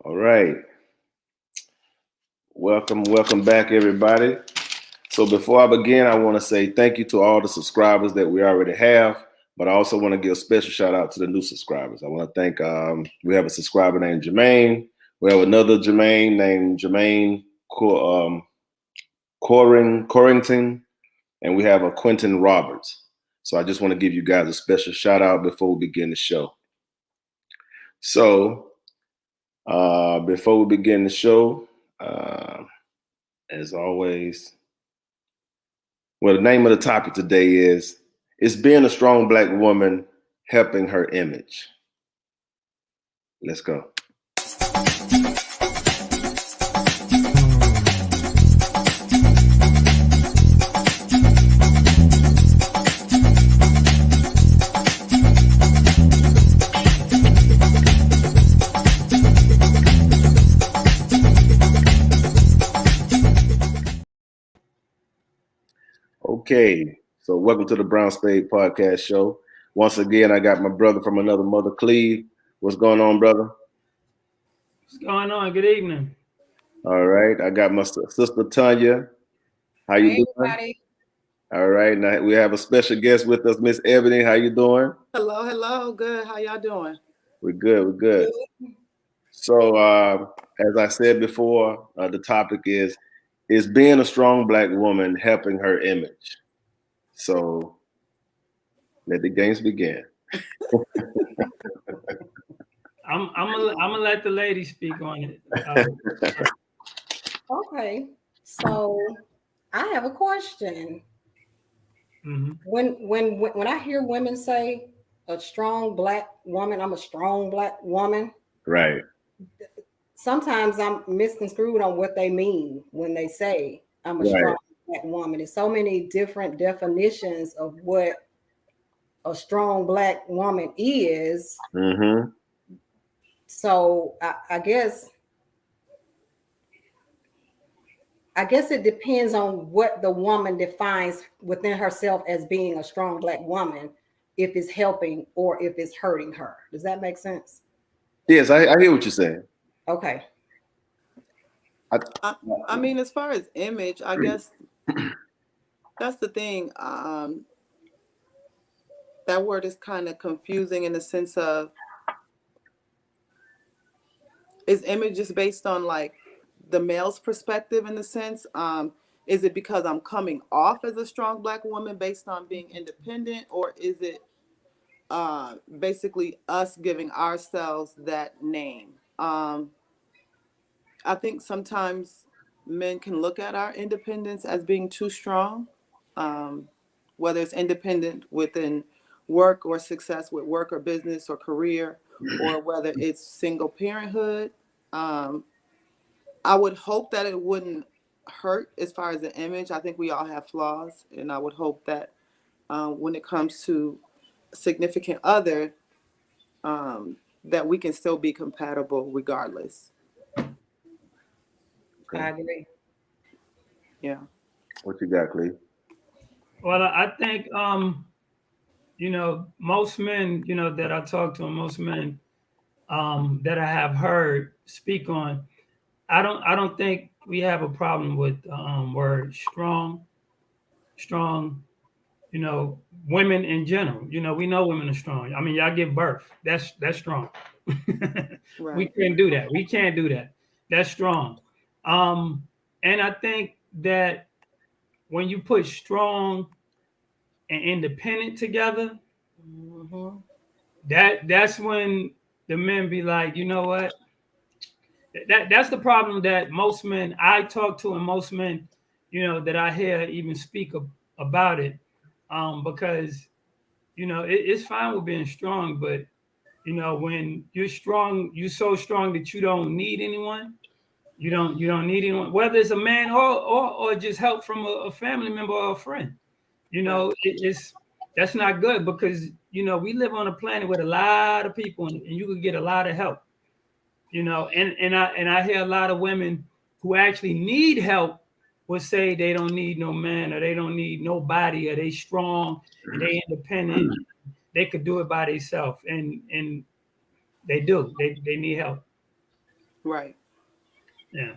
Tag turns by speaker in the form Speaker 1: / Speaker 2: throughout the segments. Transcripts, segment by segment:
Speaker 1: All right. Welcome back, everybody. So before I begin, I want to say thank you to all the subscribers that we already have, but I also want to give a special shout out to the new subscribers. I want to thank, we have a subscriber named Jermaine. We have another Jermaine named Jermaine Corrington, and we have a Quentin Roberts. So I just want to give you guys a special shout out before we begin the show. So before we begin the show, as always, well, the name of the topic today is being a strong Black woman helping her image. Let's go. Okay, so welcome to the Brown Spade Podcast Show. Once again, I got my brother from another mother, Cleve. What's going on, brother?
Speaker 2: What's going on? Good evening.
Speaker 1: All right, I got my sister Tanya. How you doing?
Speaker 3: Everybody.
Speaker 1: All right, now we have a special guest with us, Miss Ebony. How you doing?
Speaker 3: Hello. Good. How y'all doing?
Speaker 1: We're good. So, as I said before, the topic is being a strong Black woman helping her image. So, let the games begin.
Speaker 2: I'm gonna let the lady speak on it.
Speaker 3: Okay. So I have a question.
Speaker 2: Mm-hmm.
Speaker 3: When I hear women say a strong Black woman, I'm a strong Black woman.
Speaker 1: Right.
Speaker 3: Sometimes I'm misconstrued on what they mean when they say I'm a strong Black woman. There's so many different definitions of what a strong Black woman is.
Speaker 1: Mm-hmm.
Speaker 3: So I guess it depends on what the woman defines within herself as being a strong Black woman, if it's helping or if it's hurting her. Does that make sense?
Speaker 1: Yes, I hear what you're saying.
Speaker 3: Okay.
Speaker 4: I mean, as far as image, I guess that's the thing. That word is kind of confusing in the sense of, is image just based on like the male's perspective in the sense? Is it because I'm coming off as a strong Black woman based on being independent, or is it basically us giving ourselves that name? I think sometimes men can look at our independence as being too strong, whether it's independent within work or success with work or business or career, or whether it's single parenthood. I would hope that it wouldn't hurt as far as the image. I think we all have flaws, and I would hope that when it comes to significant other, that we can still be compatible regardless.
Speaker 1: Okay.
Speaker 3: I agree.
Speaker 4: Yeah.
Speaker 1: What you got, Cleve?
Speaker 2: Well, I think most men, that I talk to, and most men that I have heard speak on, I don't think we have a problem with the word strong. Women in general. We know women are strong. I mean, y'all give birth. That's strong.
Speaker 4: Right.
Speaker 2: We can't do that. We can't do that. That's strong. And I think that when you put strong and independent together,
Speaker 3: Mm-hmm.
Speaker 2: that's when the men be like, you know what? That's the problem that most men I talk to, and most men, that I hear even speak about it, because it's fine with being strong, but when you're strong, you're so strong that you don't need anyone. You don't need anyone, whether it's a man or just help from a family member or a friend. It's that's not good, because we live on a planet with a lot of people, and you could get a lot of help. And I hear a lot of women who actually need help will say they don't need no man, or they don't need nobody, or they strong and they independent. They could do it by themselves, and they do. They need help.
Speaker 4: Right.
Speaker 2: Yeah.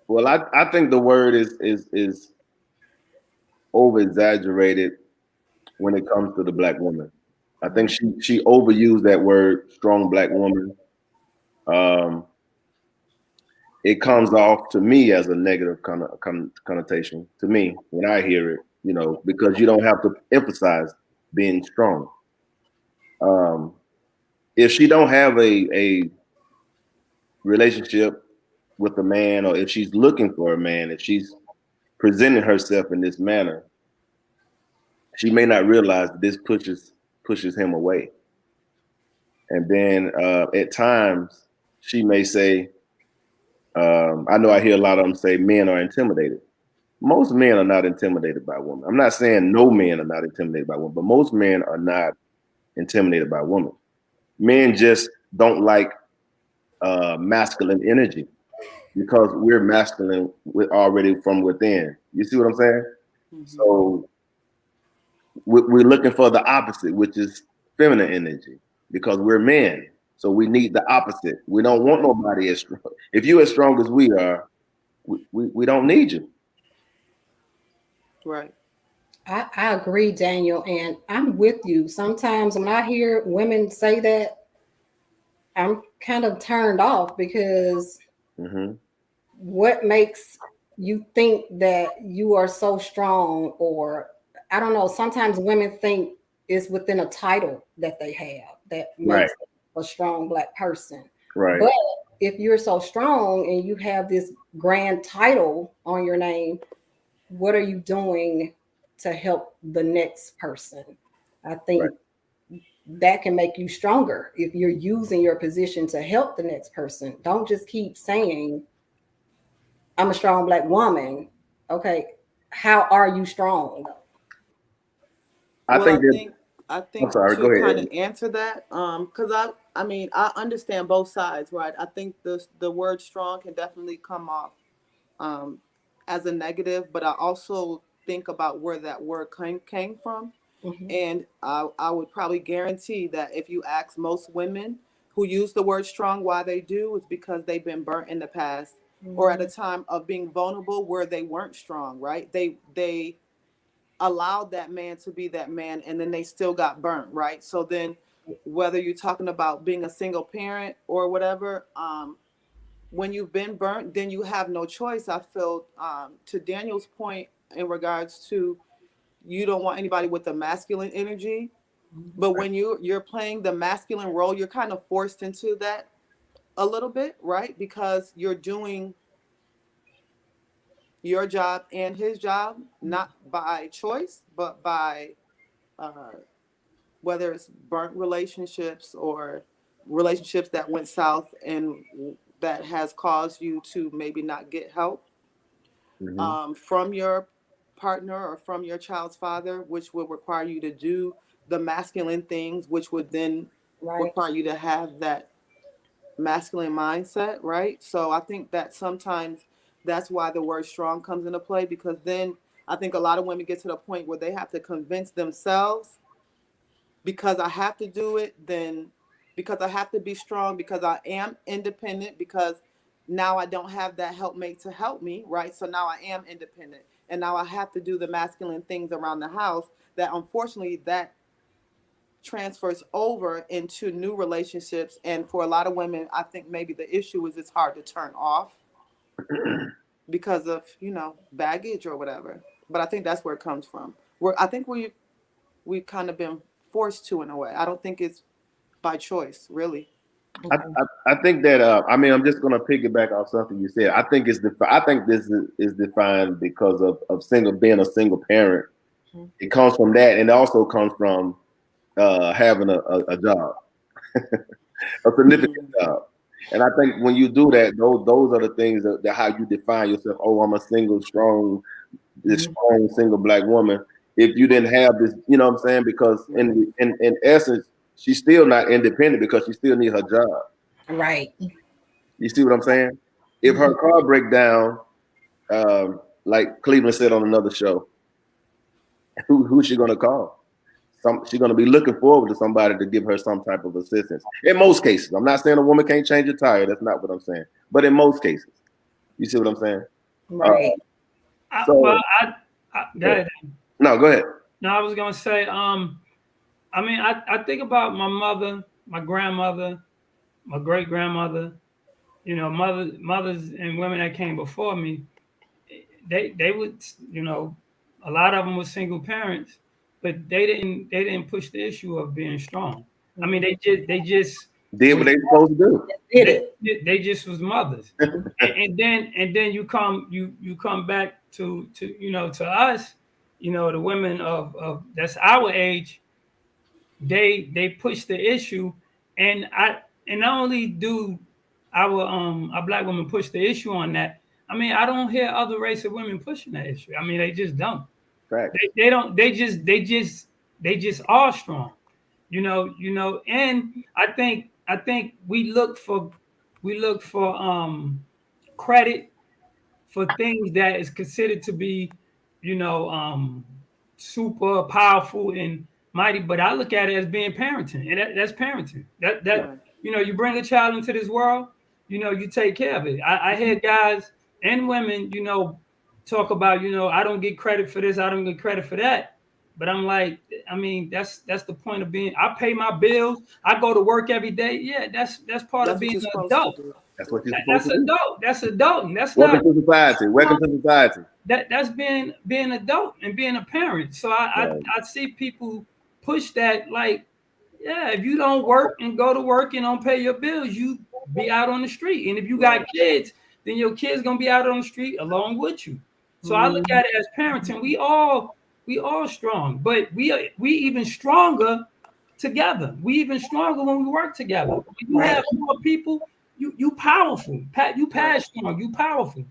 Speaker 1: Well, I think the word is over exaggerated when it comes to the black woman. I think she overused that word, strong black woman. Um, it comes off to me as a negative connotation to me when I hear it, because you don't have to emphasize being strong. Um, if she don't have a relationship with a man, or if she's looking for a man, if she's presenting herself in this manner, she may not realize that this pushes him away. And then at times she may say, I know I hear a lot of them say men are intimidated. Most men are not intimidated by women. I'm not saying no men are not intimidated by women, but most men are not intimidated by women. Men just don't like masculine energy because we're masculine already from within. You see what I'm saying?
Speaker 4: Mm-hmm.
Speaker 1: So we're looking for the opposite, which is feminine energy, because we're men. So we need the opposite. We don't want nobody as strong. If you're as strong as we are, we don't need you.
Speaker 4: Right.
Speaker 3: I agree, Daniel, and I'm with you. Sometimes when I hear women say that, I'm kind of turned off because what makes you think that you are so strong? Or I don't know, sometimes women think it's within a title that they have that makes a strong black person.
Speaker 1: Right.
Speaker 3: But if you're so strong and you have this grand title on your name, what are you doing to help the next person? I think that can make you stronger if you're using your position to help the next person. Don't just keep saying, I'm a strong black woman. Okay, how are you strong?
Speaker 4: I think
Speaker 1: I'm sorry, go
Speaker 4: to
Speaker 1: ahead.
Speaker 4: kind of answer that, because I mean I understand both sides, right? I think the word strong can definitely come off as a negative, but I also think about where that word came from.
Speaker 3: Mm-hmm.
Speaker 4: And I would probably guarantee that if you ask most women who use the word strong why they do, it's because they've been burnt in the past, or at a time of being vulnerable where they weren't strong, right? They allowed that man to be that man, and then they still got burnt, right? So then whether you're talking about being a single parent or whatever, when you've been burnt, then you have no choice. I feel, to Daniel's point in regards to, you don't want anybody with a masculine energy, but when you're playing the masculine role, you're kind of forced into that a little bit, right? Because you're doing your job and his job, not by choice, but by whether it's burnt relationships or relationships that went south and that has caused you to maybe not get help from your partner or from your child's father, which would require you to do the masculine things, which would then require you to have that masculine mindset, right? So I think that sometimes that's why the word strong comes into play, because then I think a lot of women get to the point where they have to convince themselves, because I have to do it, then because I have to be strong, because I am independent, because now I don't have that helpmate to help me, right? So now I am independent, and now I have to do the masculine things around the house that unfortunately that transfers over into new relationships. And for a lot of women, I think maybe the issue is it's hard to turn off because of, baggage or whatever. But I think that's where it comes from. I think we've kind of been forced to, in a way. I don't think it's by choice, really.
Speaker 1: I think that I'm just going to piggyback off something you said. I think I think this is defined because of being a single parent. It comes from that, and it also comes from having a job, a significant job. And I think when you do that, those are the things that how you define yourself. Oh, I'm a strong single black woman. If you didn't have this, you know what I'm saying? Because in essence, she's still not independent because she still needs her job.
Speaker 3: Right.
Speaker 1: You see what I'm saying? If her car break down, like Cleveland said on another show, who's she gonna call? she's going to be looking forward to somebody to give her some type of assistance. In most cases, I'm not saying a woman can't change a tire. That's not what I'm saying. But in most cases, you see what I'm saying?
Speaker 3: Right.
Speaker 1: So,
Speaker 2: go ahead.
Speaker 1: No, go ahead.
Speaker 2: No, I was gonna say, I mean, I think about my mother, my grandmother, my great grandmother, you know, mothers and women that came before me. They would, you know, a lot of them were single parents, but they didn't push the issue of being strong. I mean, they just
Speaker 1: did what they supposed to
Speaker 3: do.
Speaker 2: They just was mothers, and then you come back to you know, to us, you know, the women of that's our age. They push the issue, and not only do our black women push the issue on that. I mean, I don't hear other race of women pushing that issue. I mean, they just don't.
Speaker 1: Right.
Speaker 2: They don't. They just are strong. You know. And I think we look for credit for things that is considered to be, you know, super powerful and mighty. But I look at it as being parenting, and that's parenting. That you know, you bring a child into this world, you know, you take care of it. I hear guys and women, you know, talk about, you know, I don't get credit for this, I don't get credit for that. But I'm like, I mean, that's the point of being. I pay my bills. I go to work every day. Yeah, that's part of being an adult.
Speaker 1: That's what you're supposed to do.
Speaker 2: That's adulting. That's
Speaker 1: welcome to society. Welcome to society.
Speaker 2: That's being adult and being a parent. So I see people push that, like, yeah, if you don't work and go to work and don't pay your bills, you be out on the street. And if you got kids, then your kids gonna be out on the street along with you. So I look at it as parenting. We all strong, but we even stronger together. We even stronger when we work together. When you have more people, you powerful. You pass strong. You powerful.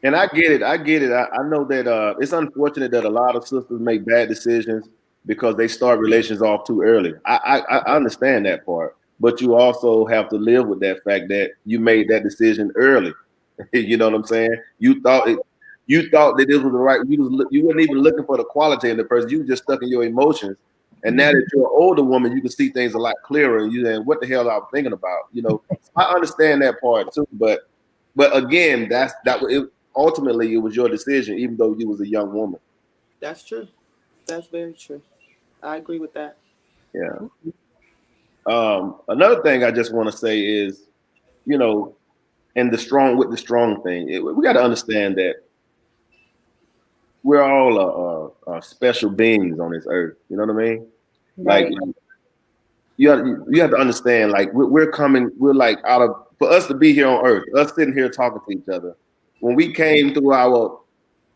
Speaker 1: And I get it. I know that it's unfortunate that a lot of sisters make bad decisions because they start relations off too early. I understand that part, but you also have to live with that fact that you made that decision early. You know what I'm saying? You thought that this was the right. You weren't even looking for the quality in the person. You were just stuck in your emotions. And now that you're an older woman, you can see things a lot clearer. And you saying, "What the hell I'm thinking about?" You know, I understand that part too. But again, ultimately it was your decision, even though you was a young woman.
Speaker 4: That's true. That's very true. I agree with that.
Speaker 1: Yeah. Another thing I just want to say is, you know, and the strong thing, we got to understand that we're all special beings on this earth. You know what I mean? Right. Like you have to understand, like we're like for us to be here on earth, us sitting here talking to each other. When we came through our,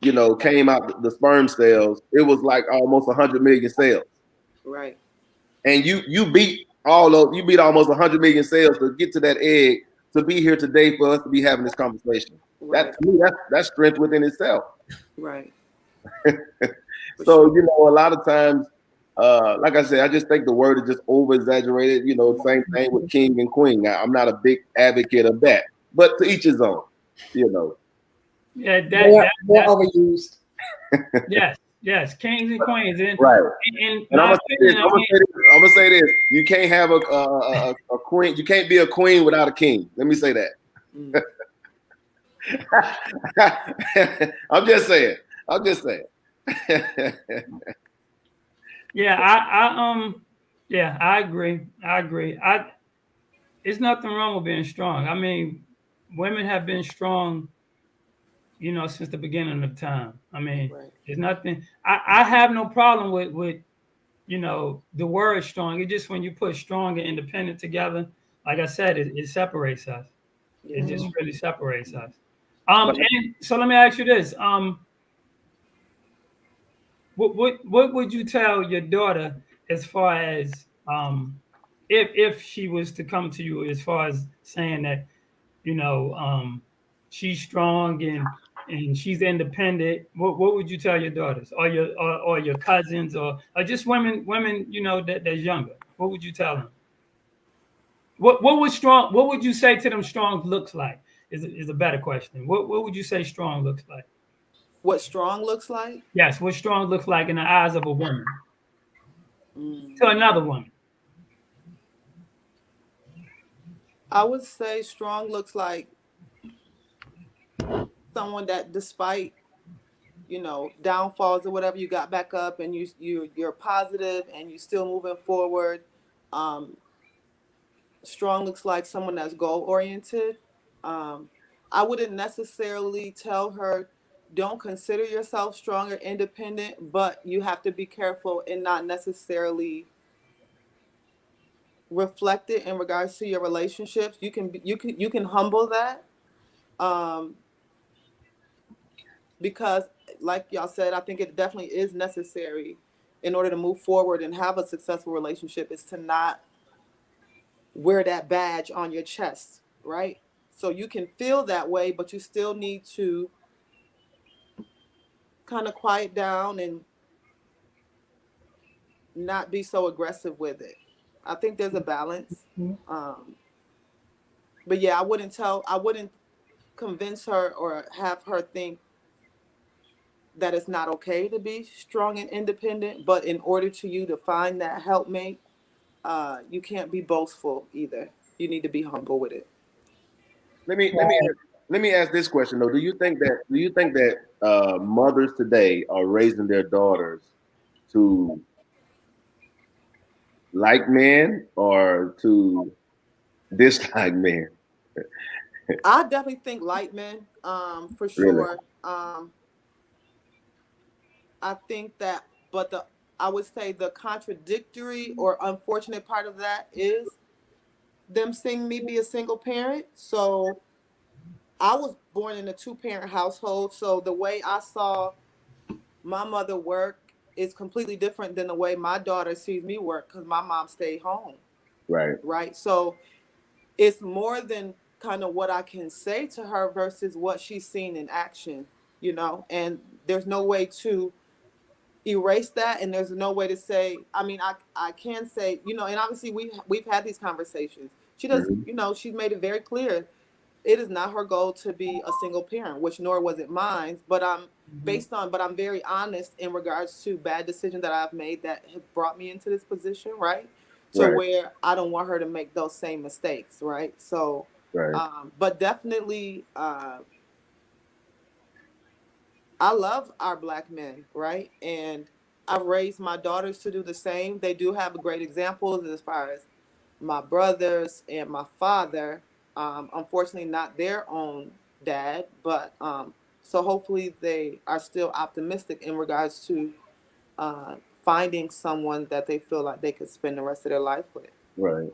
Speaker 1: you know, came out the sperm cells, it was like almost 100 million cells.
Speaker 4: Right.
Speaker 1: And you beat almost 100 million cells to get to that egg to be here today for us to be having this conversation. Right. That's strength within itself.
Speaker 4: Right.
Speaker 1: So, you know, a lot of times, like I said, I just think the word is just over exaggerated. You know, same thing with king and queen. I'm not a big advocate of that, but to each his own, you know.
Speaker 2: Yeah,
Speaker 3: they're overused.
Speaker 2: Yes, kings and queens.
Speaker 1: Right. And I'm gonna say this: you can't have a queen. You can't be a queen without a king. Let me say that. I'm just saying.
Speaker 2: Yeah, I agree. It's nothing wrong with being strong. I mean, women have been strong, you know, since the beginning of time. I mean, there's nothing. I have no problem with you know, the word strong. It's just when you put strong and independent together, like I said, it separates us. It just really separates us. And so let me ask you this: what would you tell your daughter as far as if she was to come to you, as far as saying that, you know, she's strong and she's independent? What would you tell your daughters or your cousins or just women, you know, that's younger? What would you tell them? What would you say to them strong looks like is a better question. What would you say strong looks like?
Speaker 4: What strong looks like?
Speaker 2: Yes, what strong looks like in the eyes of a woman. to another woman?
Speaker 4: I would say strong looks like someone that, despite downfalls or whatever, you got back up and you're positive and you still moving forward. Strong looks like someone that's goal oriented. I wouldn't necessarily tell her don't consider yourself strong or independent, but you have to be careful and not necessarily reflect it in regards to your relationships. You can humble that, because like y'all said, I think it definitely is necessary in order to move forward and have a successful relationship, is to not wear that badge on your chest, right? So you can feel that way, but you still need to kind of quiet down and not be so aggressive with it. I think there's a balance. But yeah, I wouldn't convince her or have her think that it's not okay to be strong and independent. But in order to you to find that helpmate, you can't be boastful either. You need to be humble with it.
Speaker 1: Let me ask this question though. Do you think that mothers today are raising their daughters to like men or to dislike men?
Speaker 4: I definitely think light men, for sure. Really? I think that, but I would say the contradictory or unfortunate part of that is them seeing me be a single parent. So I was born in a 2-parent household. So the way I saw my mother work is completely different than the way my daughter sees me work, because my mom stayed home. Right. So it's more than kind of what I can say to her versus what she's seen in action, and there's no way to erase that. And there's no way to say, I mean, I can say, and obviously we've had these conversations. She does, she's made it very clear it is not her goal to be a single parent, which nor was it mine. But I'm very honest in regards to bad decisions that I've made that have brought me into this position, right? Where I don't want her to make those same mistakes, right? So, but definitely, I love our Black men, right? And I've raised my daughters to do the same. They do have great examples as far as my brothers and my father. Unfortunately, not their own dad, but so hopefully they are still optimistic in regards to finding someone that they feel like they could spend the rest of their life with.
Speaker 1: Right.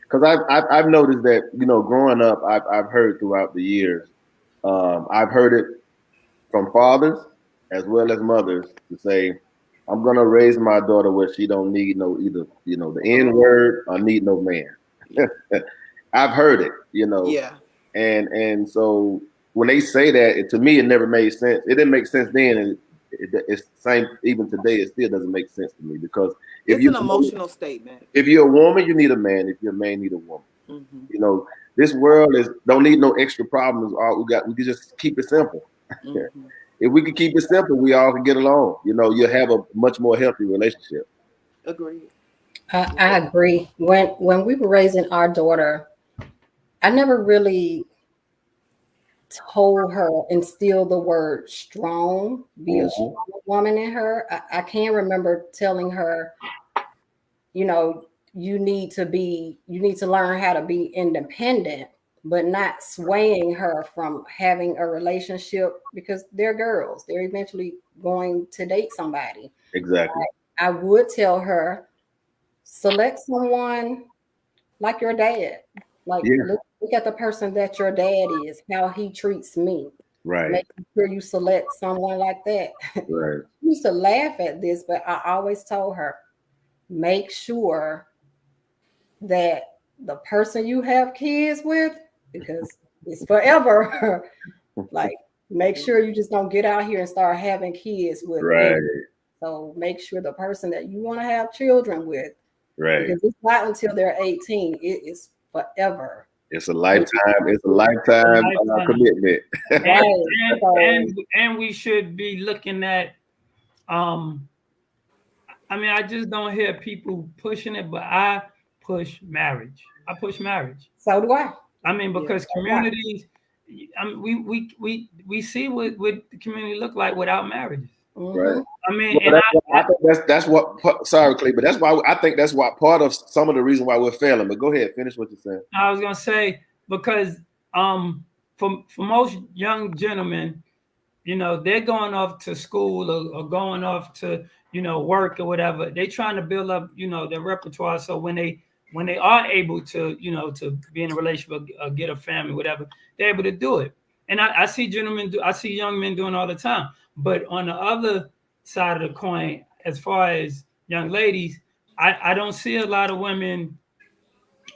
Speaker 1: Because I've noticed that, growing up, I've heard throughout the years, I've heard it from fathers as well as mothers to say, I'm gonna raise my daughter where she don't need the N word or need no man. I've heard it,
Speaker 4: Yeah.
Speaker 1: And so when they say that, to me, it never made sense. It didn't make sense then, and it's the same even today. It still doesn't make sense to me, because
Speaker 4: it's an emotional statement.
Speaker 1: If you're a woman, you need a man. If you're a man, you need a woman. Mm-hmm. This world don't need no extra problems. All we can just keep it simple. Mm-hmm. If we could keep it simple, we all can get along. You'll have a much more healthy relationship.
Speaker 4: Agreed.
Speaker 3: I agree. When we were raising our daughter, I never really told her, instill the word strong, be a strong woman in her. I can't remember telling her, you need to learn how to be independent, but not swaying her from having a relationship, because they're girls. They're eventually going to date somebody.
Speaker 1: Exactly.
Speaker 3: I would tell her, select someone like your dad. Like, look at the person that your dad is, how he treats me.
Speaker 1: Right.
Speaker 3: Make sure you select someone like that.
Speaker 1: Right.
Speaker 3: I used to laugh at this, but I always told her, make sure that the person you have kids with, because it's forever, like, make sure you just don't get out here and start having kids with.
Speaker 1: Right.
Speaker 3: So make sure the person that you want to have children with,
Speaker 1: right,
Speaker 3: because it's not until they're 18. It is forever.
Speaker 1: It's a lifetime. It's a lifetime commitment.
Speaker 2: And we should be looking at I mean, I just don't hear people pushing it, but I push marriage. I push marriage.
Speaker 3: So do I.
Speaker 2: I mean,
Speaker 4: Yeah.
Speaker 2: because communities, I mean, we see what the community look like without marriages.
Speaker 1: Right.
Speaker 2: I mean,
Speaker 1: Well,
Speaker 2: and
Speaker 1: I think that's what. Sorry, Clay, but that's why I think that's why part of some of the reason why we're failing. But go ahead, finish what you're saying.
Speaker 2: I was gonna say because for most young gentlemen, you know, they're going off to school or going off to, you know, work or whatever. They trying to build up, you know, their repertoire. So when they are able to, you know, to be in a relationship or get a family, whatever, they're able to do it. And I see I see young men doing it all the time. But on the other side of the coin, as far as young ladies, I don't see a lot of women.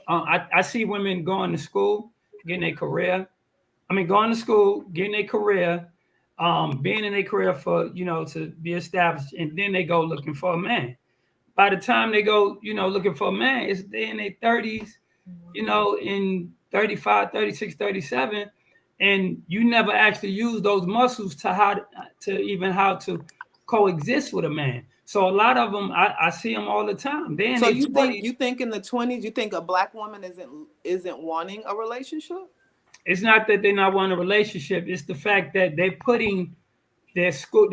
Speaker 2: I see women going to school, getting a career. I mean, going to school, getting a career, being in a career for, you know, to be established, and then they go looking for a man. By the time they go, you know, looking for a man, they're in their 30s, you know, in 35, 36, 37, and you never actually use those muscles to how to coexist with a man. So a lot of them, I see them all the time. They in
Speaker 4: So
Speaker 2: their
Speaker 4: you
Speaker 2: 20s.
Speaker 4: think in the 20s, you think a Black woman isn't wanting a relationship?
Speaker 2: It's not that they're not wanting a relationship. It's the fact that they're putting school,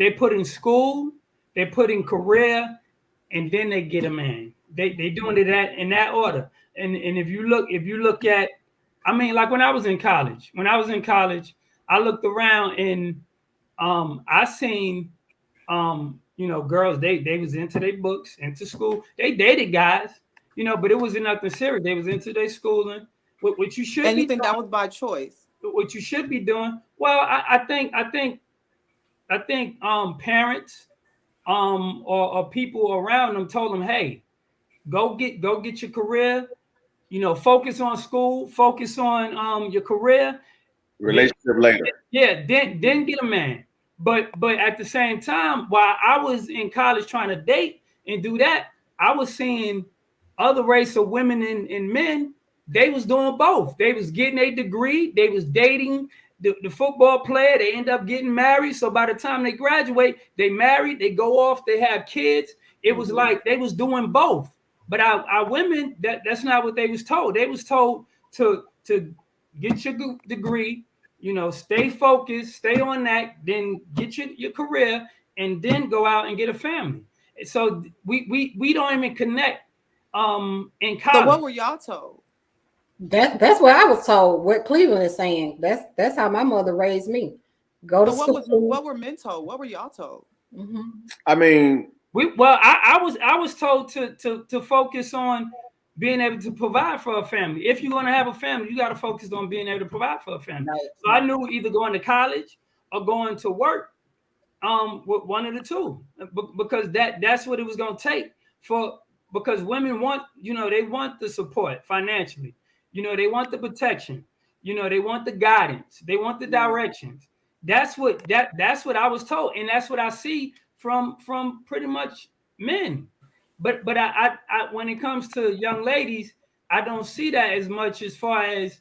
Speaker 2: they're putting career, and then they get a man. They doing it in that order. And if you look at, I mean, like when I was in college, I looked around and I seen you know, girls, they was into their books, into school. They dated guys, you know, but it wasn't nothing serious. They was into their schooling. What you should
Speaker 4: And
Speaker 2: be
Speaker 4: you think
Speaker 2: doing,
Speaker 4: that was by choice?
Speaker 2: what you should be doing. Well, I think parents or people around them told them, hey, go get your career, you know, focus on school, focus on your career.
Speaker 1: Relationship later.
Speaker 2: Yeah, then get a man. But at the same time, while I was in college trying to date and do that, I was seeing other race of women and men. They was doing both. They was getting a degree. They was dating the football player. They end up getting married. So by the time they graduate, they married. They go off. They have kids. It was like they was doing both. But our women, that's not what they was told. They was told to get your degree, you know, stay focused, stay on that, then get your career, and then go out and get a family. So we don't even connect in college.
Speaker 4: So what were y'all told?
Speaker 3: That's what I was told. What Cleveland is saying. That's how my mother raised me. Go to school.
Speaker 4: What were men told? What were y'all told?
Speaker 1: I mean,
Speaker 2: I was told to focus on being able to provide for a family. If you're going to have a family, you got to focus on being able to provide for a family. Right. So I knew either going to college or going to work, with one of the two, because that's what it was going to take because women want, you know, they want the support financially, you know, they want the protection, you know, they want the guidance, they want the directions. That's what I was told, and that's what I see from pretty much men. But I when it comes to young ladies, I don't see that as much as far as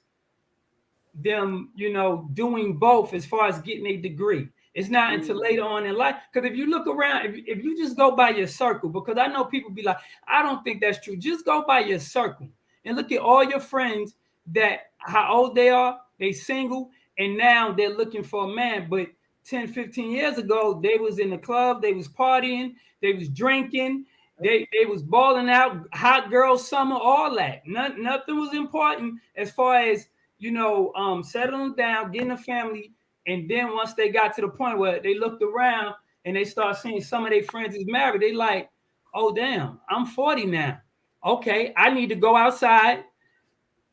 Speaker 2: them, you know, doing both as far as getting a degree. It's not until later on in life. Because if you look around, if you just go by your circle, because I know people be like, I don't think that's true. Just go by your circle and look at all your friends that how old they are, they single, and now they're looking for a man. But 10, 15 years ago, they was in the club, they was partying, they was drinking, they was balling out, hot girl summer, all that. Nothing was important as far as, you know, settling down, getting a family. And then once they got to the point where they looked around and they start seeing some of their friends is married, they like, oh, damn, I'm 40 now. Okay, I need to go outside,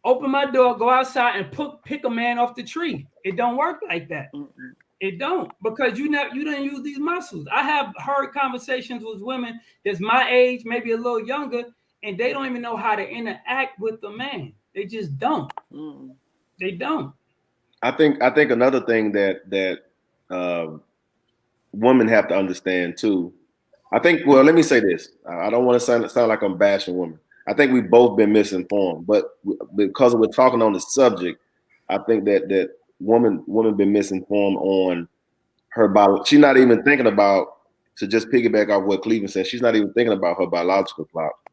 Speaker 2: open my door, go outside and pick a man off the tree. It don't work like that. It don't, because you didn't use these muscles. I have heard conversations with women that's my age, maybe a little younger, and they don't even know how to interact with the man. They just don't. They don't.
Speaker 1: I think another thing that women have to understand too. I think, well, let me say this. I don't want to sound like I'm bashing women. I think we've both been misinformed, but because we're talking on the subject, I think that woman been misinformed on her body. She's not even thinking about to just piggyback off what Cleveland said, she's not even thinking about her biological clock,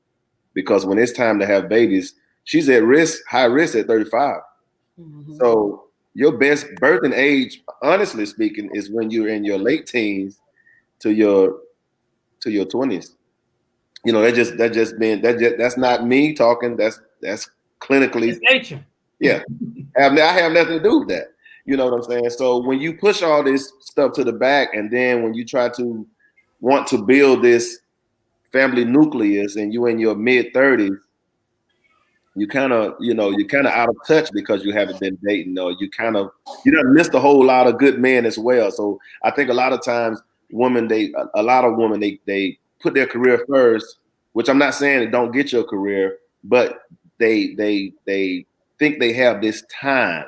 Speaker 1: because when it's time to have babies, she's at risk, high risk at 35.
Speaker 3: Mhm.
Speaker 1: So your best birthing age, honestly speaking, is when you're in your late teens to your 20s. You know, that's not me talking. That's clinically.
Speaker 2: It's nature.
Speaker 1: Yeah, I have nothing to do with that. You know what I'm saying? So when you push all this stuff to the back, and then when you try to want to build this family nucleus, and you in your mid 30s, you kind of out of touch because you haven't been dating, or you done missed a whole lot of good men as well. So I think a lot of times a lot of women they put their career first, which I'm not saying it don't get your career, but they think they have this time,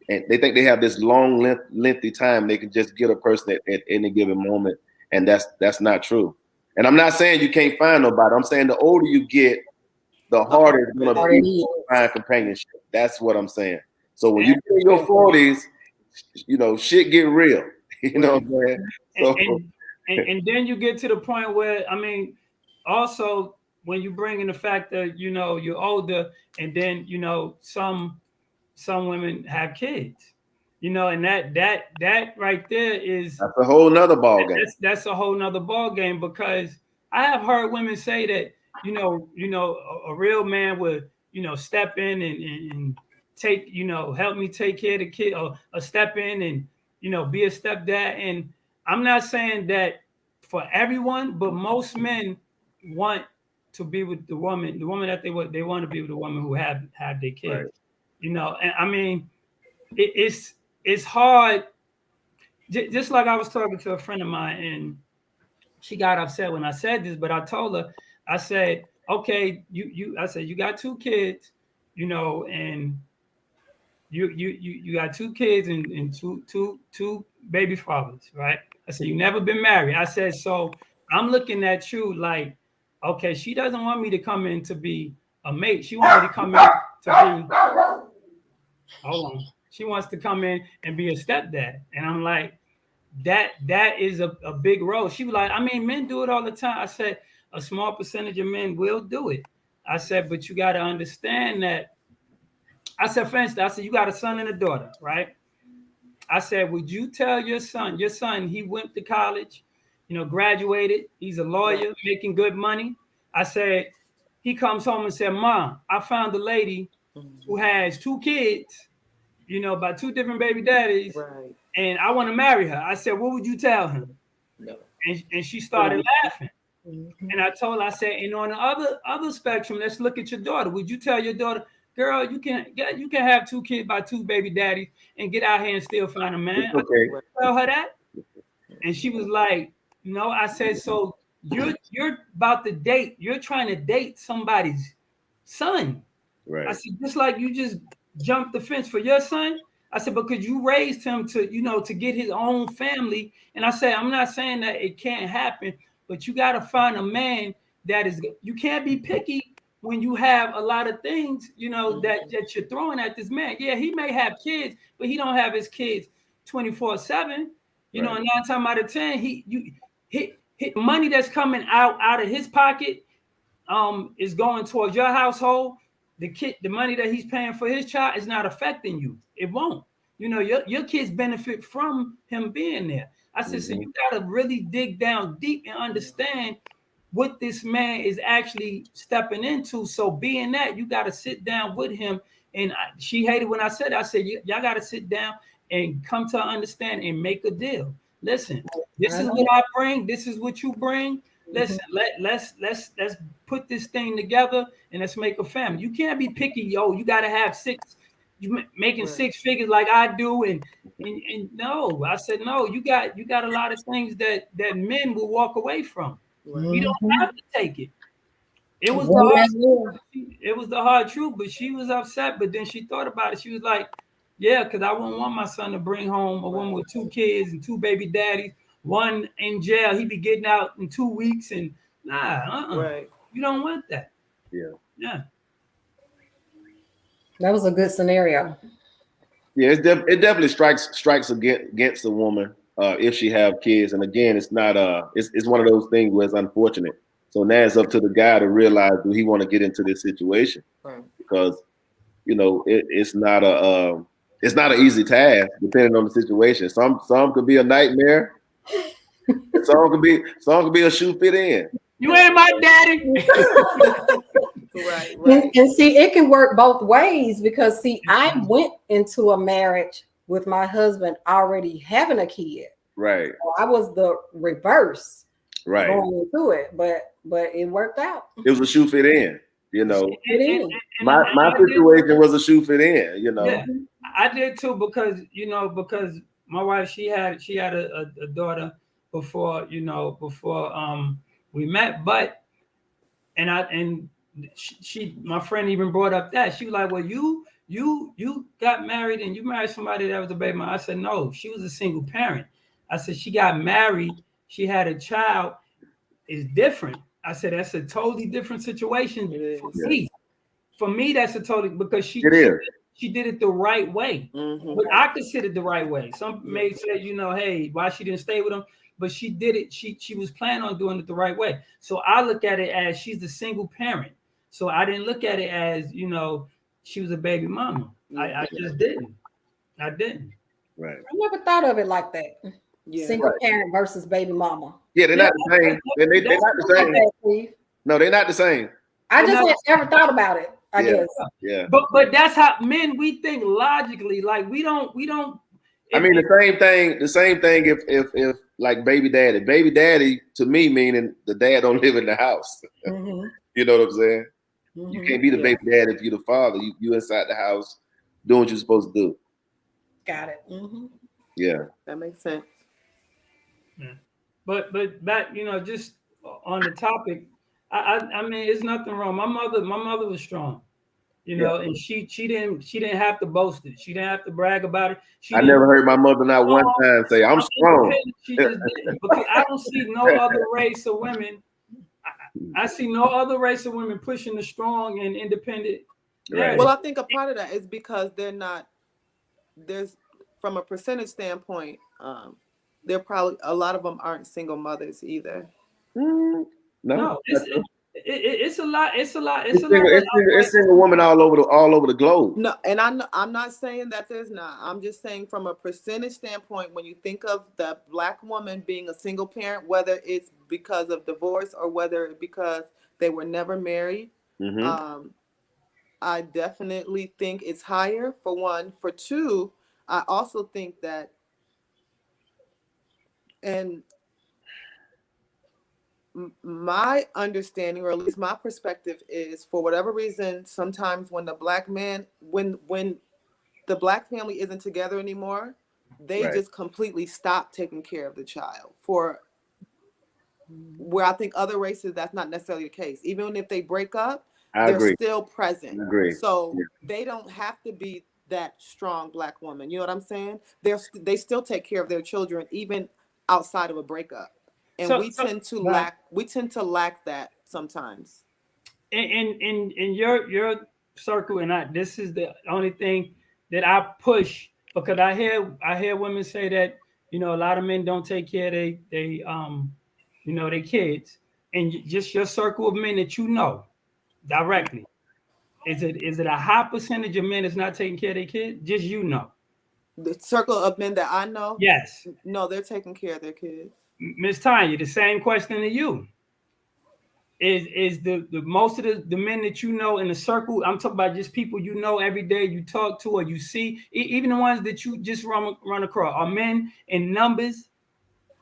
Speaker 1: and they think they have this long lengthy time they can just get a person at any given moment, and that's not true. And I'm not saying you can't find nobody. I'm saying the older you get, the harder it's gonna be to find companionship. That's what I'm saying. So when you get in your 40s, shit get real. You know what I'm saying?
Speaker 2: And then you get to the point where, I mean, also when you bring in the fact that you're older, and then some women have kids, and that right there that's
Speaker 1: a whole nother ball game.
Speaker 2: That's a whole nother ball game, because I have heard women say that a real man would step in and take help me take care of the kid, or step in and be a stepdad. And I'm not saying that for everyone, but most men want to be with the woman that they want to be with the woman who have their kids. Right. And I mean, it's hard. Just like I was talking to a friend of mine, and she got upset when I said this, but I told her, I said, okay, I said, you got 2 kids, and you got 2 kids and two baby fathers, right? I said, you never been married. I said, so I'm looking at you like, okay, she doesn't want me to come in to be a mate. She wants me to come in to be, hold on. She wants to come in and be a stepdad. And I'm like, that is a big role. She was like, I mean, men do it all the time. I said, a small percentage of men will do it. I said, but you got to understand that. I said, for instance, I said, you got a son and a daughter, right? I said, would you tell your son, he went to college, graduated, he's a lawyer, making good money. I said, he comes home and said, Mom, I found a lady who has 2 kids, by 2 different baby daddies, right, and I want to marry her. I said, what would you tell him? No. And she started laughing. Mm-hmm. And I told her, I said, and on the other spectrum, let's look at your daughter. Would you tell your daughter, girl, you can have 2 kids by 2 baby daddies and get out here and still find a man? Okay. I tell her that. And she was like, no. I said, so you're about to date, you're trying to date somebody's son. Right. I said, just like you just jumped the fence for your son. I said, because you raised him to, to get his own family. And I said, I'm not saying that it can't happen, but you got to find a man you can't be picky when you have a lot of things, that you're throwing at this man. Yeah, he may have kids, but he don't have his kids 24/7. And 9 times out of 10, he money that's coming out of his pocket is going towards your household. The money that he's paying for his child is not affecting you. It won't. Your kids benefit from him being there. I said, so you got to really dig down deep and understand what this man is actually stepping into. So being that, you got to sit down with him. And she hated when I said, y'all got to sit down and come to understand and make a deal. Listen, this is what I bring. This is what you bring. Listen, let's put this thing together and let's make a family. You can't be picky, you got to have 6. You making 6 figures like I do, and no. I said no. You got a lot of things that men will walk away from. We don't have to take it. It was the hard truth, but she was upset. But then she thought about it. She was like, yeah, because I wouldn't want my son to bring home a woman with 2 kids and 2 baby daddies. One in jail, he be getting out in 2 weeks, and right. You don't want that. Yeah.
Speaker 3: That was a good scenario.
Speaker 1: Yeah, it definitely strikes against the woman if she have kids. And again, it's not it's one of those things where it's unfortunate. So now it's up to the guy to realize, do he want to get into this situation?
Speaker 4: Right.
Speaker 1: Because it's not an easy task depending on the situation. Some could be a nightmare. Some could be a shoe fit in.
Speaker 2: You ain't my daddy.
Speaker 4: Right.
Speaker 3: And see, it can work both ways because see, I went into a marriage with my husband already having a kid.
Speaker 1: Right.
Speaker 3: So I was the reverse.
Speaker 1: Right.
Speaker 3: Going into it, but it worked out.
Speaker 1: It was a shoe fit in.
Speaker 3: It is.
Speaker 1: My situation was a shoe fit in.
Speaker 2: Yeah, I did too because my wife she had a daughter before we met, but she my friend even brought up that she was like, well, you got married and you married somebody that was a baby mama. I said no, she was a single parent. I said she got married, she had a child, is different. I said that's a totally different situation for me. For me, that's a totally because she did it the right way.
Speaker 4: Mm-hmm.
Speaker 2: But I considered the right way. Some may say, hey, why she didn't stay with him, but she did it. She was planning on doing it the right way. So I look at it as she's a single parent. So I didn't look at it as she was a baby mama. I just didn't. I didn't.
Speaker 1: Right.
Speaker 3: I never thought of it like that.
Speaker 4: Yeah.
Speaker 3: Single parent versus baby mama.
Speaker 1: Yeah, they're not the same. They're not the same. No, they're not the same.
Speaker 3: I just had never thought about it. I guess.
Speaker 1: Yeah.
Speaker 2: But that's how men we think logically. Like we don't.
Speaker 1: I mean the same thing. If like baby daddy to me meaning the dad don't live in the house.
Speaker 3: Mm-hmm.
Speaker 1: You know what I'm saying?
Speaker 3: Mm-hmm.
Speaker 1: You can't be the baby dad if you're the father. You inside the house doing what you're supposed to do.
Speaker 3: Got it. Mm-hmm.
Speaker 1: Yeah.
Speaker 4: That makes sense.
Speaker 2: Yeah. But back, just on the topic, I mean, it's nothing wrong. My mother was strong, and she didn't have to boast it. She didn't have to brag about it.
Speaker 1: I never heard my mother not one time say, "I'm strong."
Speaker 2: She just didn't, because I don't see no other race of women. I see no other race of women pushing the strong and independent.
Speaker 1: Right.
Speaker 4: Well, I think a part of that is because they're not. There's from a percentage standpoint, they're probably a lot of them aren't single mothers either.
Speaker 1: No,
Speaker 2: it's a lot. It's
Speaker 1: single women all over the globe.
Speaker 4: No, and I'm not saying that there's not. I'm just saying from a percentage standpoint, when you think of the Black woman being a single parent, whether it's because of divorce or whether it's because they were never married, I definitely think it's higher, for one. For two, I also think that, and my understanding, or at least my perspective, is for whatever reason, sometimes when the Black man, when the Black family isn't together anymore, they just completely stop taking care of the child. For where I think other races, that's not necessarily the case. Even if they break up, they're still present. So they don't have to be that strong Black woman. You know what I'm saying? They still take care of their children even outside of a breakup. And we tend to lack that sometimes.
Speaker 2: In your circle, and this is the only thing that I push, because I hear women say that a lot of men don't take care of their kids, and just your circle of men that directly. Is it a high percentage of men that's not taking care of their kids? Just
Speaker 4: The circle of men that I know?
Speaker 2: Yes.
Speaker 4: No, they're taking care of their kids.
Speaker 2: Ms. Tanya, the same question to you. Is the most of the men that in the circle, I'm talking about just people every day, you talk to or you see, even the ones that you just run across, are men in numbers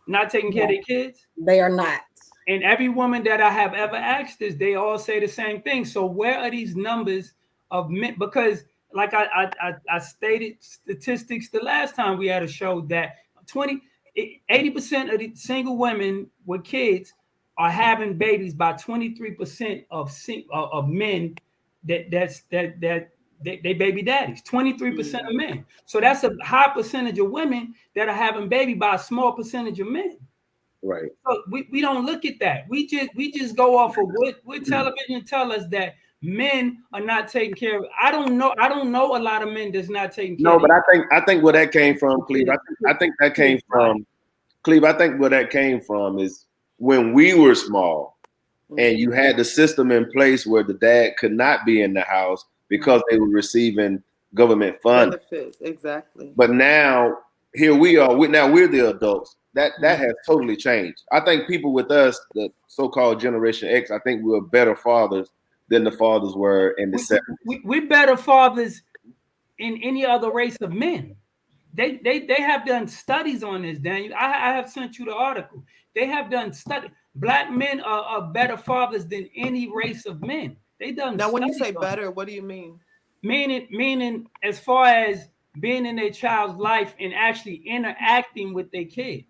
Speaker 2: not taking care of their kids?
Speaker 3: They are not.
Speaker 2: And every woman that I have ever asked this, they all say the same thing. So where are these numbers of men? Because like I stated statistics the last time we had a show that 80% of the single women with kids are having babies by 23% of men they baby daddies. 23% of men. So that's a high percentage of women that are having baby by a small percentage of men.
Speaker 1: Right.
Speaker 2: So we don't look at that. We just go off of what television tell us that men are not taking care of. I don't know a lot of men that's not taking care.
Speaker 1: No, but I think where that came from, Cleve. I think that came from Cleve, I think where that came from is when we were small and you had the system in place where the dad could not be in the house because they were receiving government funding.
Speaker 4: Benefits, exactly.
Speaker 1: But now here we are. Now we're the adults. That has totally changed. I think people with us, the so-called Generation X, I think we're better fathers than the fathers were in the 70s.
Speaker 2: We're better fathers in any other race of men. They have done studies on this, Daniel. I have sent you the article. They have done studies. Black men are better fathers than any race of men. They done.
Speaker 4: Now, when you say
Speaker 2: studies on
Speaker 4: better, what do you mean?
Speaker 2: Meaning as far as being in their child's life and actually interacting with their kids.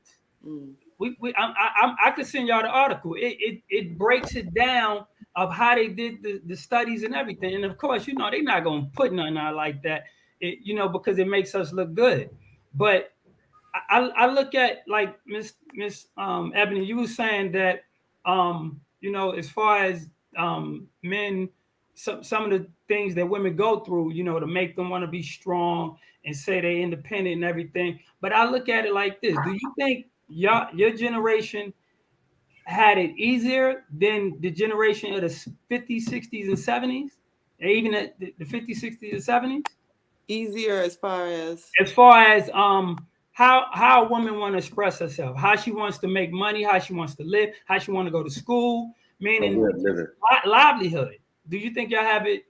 Speaker 2: I could send y'all the article. It breaks it down of how they did the studies and everything. And of course, you know, they're not gonna put nothing out like that, you know, because it makes us look good. But I look at like Miss Ebony, you were saying that you know, as far as men, some of the things that women go through, you know, to make them want to be strong and say they're independent and everything. But I look at it like this: do you think your generation had it easier than the generation of the 50s, 60s, and 70s, and even the 50s, 60s, and 70s?
Speaker 4: Easier as far as
Speaker 2: how a woman want to express herself, how she wants to make money, how she wants to live, how she want to go to school, meaning livelihood. Do you think y'all have it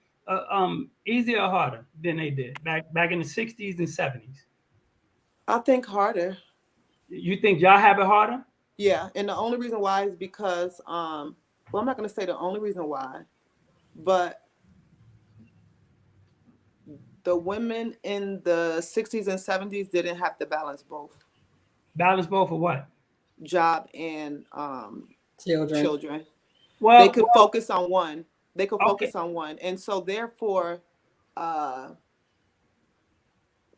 Speaker 2: easier or harder than they did back in the 60s and 70s?
Speaker 4: I think harder.
Speaker 2: You think y'all have it harder?
Speaker 4: Yeah, and the only reason why is because well, I'm not going to say the only reason why, but the women in the 60s and 70s didn't have to balance both.
Speaker 2: Balance both of what?
Speaker 4: Job and children.
Speaker 2: Well,
Speaker 4: they could focus on one. They could focus on one. And so therefore, the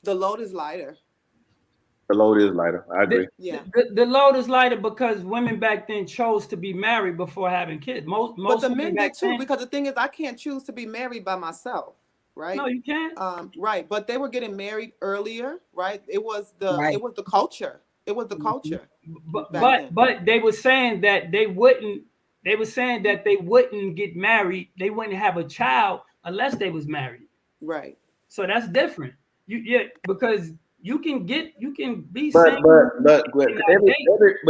Speaker 4: load is lighter.
Speaker 1: The load is lighter. I agree.
Speaker 2: The load is lighter because women back then chose to be married before having kids. Most
Speaker 4: but the men
Speaker 2: did
Speaker 4: too, because the thing is, I can't choose to be married by myself, right?
Speaker 2: No, you can't.
Speaker 4: Right, but they were getting married earlier, right? It was the culture. It was the culture.
Speaker 2: But they were saying that they wouldn't. They were saying that they wouldn't get married. They wouldn't have a child unless they was married.
Speaker 4: Right.
Speaker 2: So that's different. Because you can be.
Speaker 1: But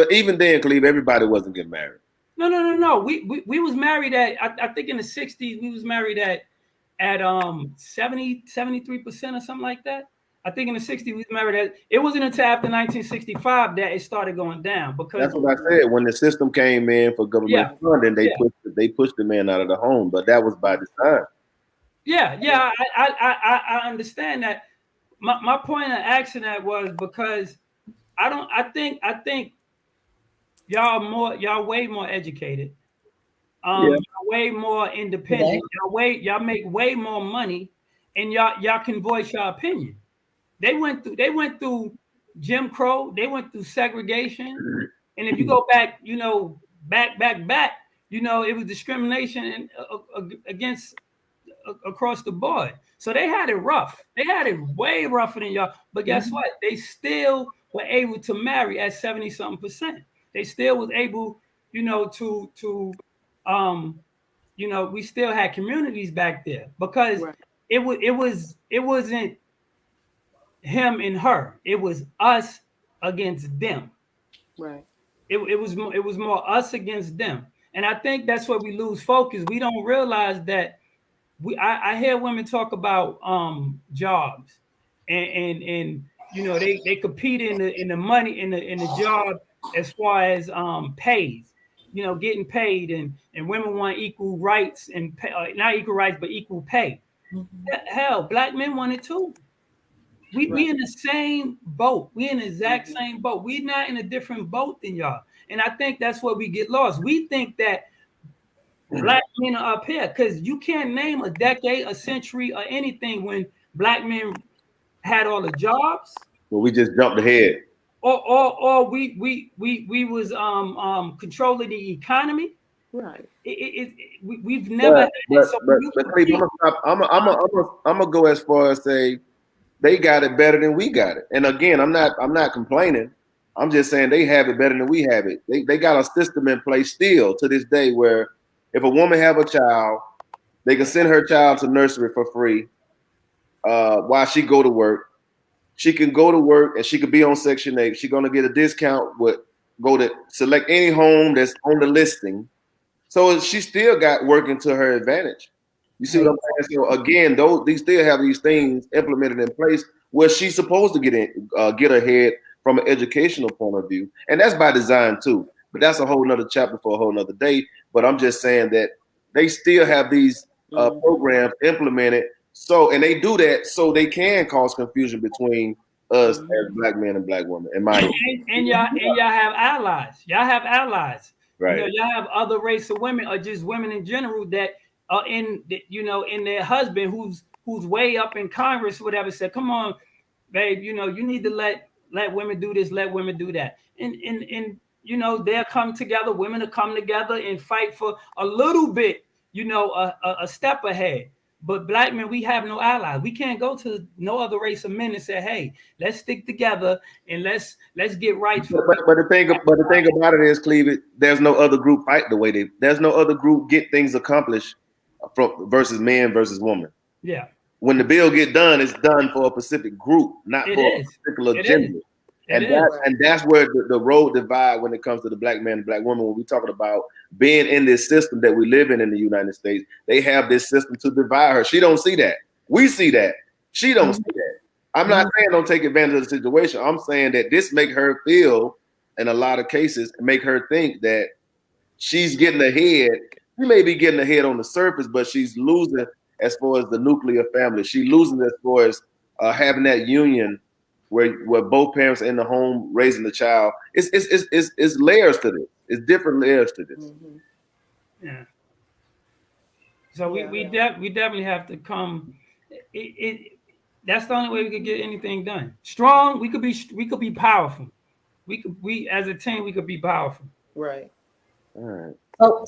Speaker 1: even then, Cleve, everybody wasn't getting married.
Speaker 2: No. We was married at I think in the 60s we was married at 73% or something like that. I think in the 60s we was married at. It wasn't until after 1965 that it started going down because
Speaker 1: that's what I said. When the system came in for government funding, they pushed the man out of the home, but that was by design.
Speaker 2: Yeah. I understand that. My point of asking that was because I think y'all way more educated. Y'all way more independent. Y'all make way more money, and y'all can voice your opinion. They went through Jim Crow. They went through segregation, and if you go back, you know, back, you know, it was discrimination against across the board. So they had it rough. They had it way rougher than y'all. But guess what? They still were able to marry at 70-something%. They still was able, you know, to you know, we still had communities back there because it wasn't him and her. It was us against them.
Speaker 4: Right.
Speaker 2: It was more us against them. And I think that's where we lose focus. We don't realize that I hear women talk about jobs and you know they compete in the money in the job as far as pays, you know, getting paid and women want equal rights and pay, not equal rights but equal pay. Hell, black men want it too. We in the same boat. We in the exact same boat. We're not in a different boat than y'all. And I think that's where we get lost. We think that black men are up here because you can't name a decade, a century, or anything when black men had all the jobs.
Speaker 1: Well, we just jumped ahead.
Speaker 2: Or we was controlling the economy.
Speaker 4: Right.
Speaker 2: We've never.
Speaker 1: I'm gonna go as far as say they got it better than we got it. And again, I'm not complaining. I'm just saying they have it better than we have it. They got a system in place still to this day where if a woman have a child, they can send her child to nursery for free while she go to work. She can go to work and she could be on Section 8. She's gonna get a discount go to select any home that's on the listing. So she still got working to her advantage. You see what I'm saying? So again, they still have these things implemented in place where she's supposed to get ahead from an educational point of view, and that's by design too. But that's a whole nother chapter for a whole nother day. But I'm just saying that they still have these programs implemented. So, and they do that so they can cause confusion between us as black men and black women.
Speaker 2: And y'all have allies. Y'all have allies.
Speaker 1: Right.
Speaker 2: You know, y'all have other race of women or just women in general that are in their husband who's way up in Congress, whatever, said, come on, babe, you need to let women do this, let women do that. And they'll come together, women will come together and fight for a little bit, a step ahead. But black men, we have no allies. We can't go to no other race of men and say, "Hey, let's stick together and let's get right."
Speaker 1: But the thing about it is, Cleveland, there's no other group fight the way there's no other group get things accomplished versus men versus women.
Speaker 2: Yeah.
Speaker 1: When the bill get done, it's done for a specific group, not for a particular gender. And that's where the road divide when it comes to the black man and black woman. When we're talking about being in this system that we live in the United States, they have this system to divide her. She don't see that. We see that. She don't see that. I'm not saying don't take advantage of the situation. I'm saying that this make her feel, in a lot of cases, make her think that she's getting ahead. She may be getting ahead on the surface, but she's losing as far as the nuclear family. She's losing as far as having that union where both parents are in the home raising the child. It's layers to this. It's different layers to this.
Speaker 3: Mm-hmm.
Speaker 2: Yeah. So we definitely have to come. That's the only way we could get anything done. Strong. We could be powerful. We as a team we could be powerful.
Speaker 4: Right.
Speaker 1: All right.